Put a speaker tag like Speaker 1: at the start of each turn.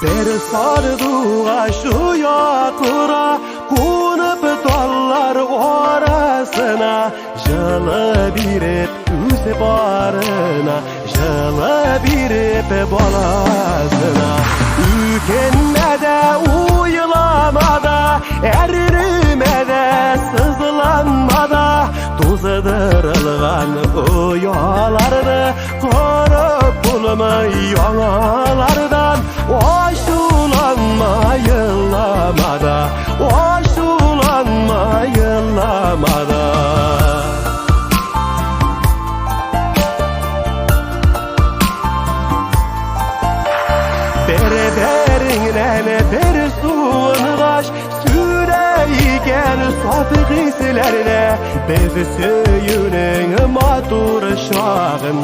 Speaker 1: Bir sardığa şu yakura konup dallar orasına, жылы birip üse barına, жылы birip balasına. Ükenmede uyulamada, erinimede sızlanmada, tuzadırılgan uyalarını korup bulma yanalardan. Aşulanma yıllamada, aşulanma yıllamada. Berberinden bir suğungaş süreyken safı hislerine, biz söyünün matur şağın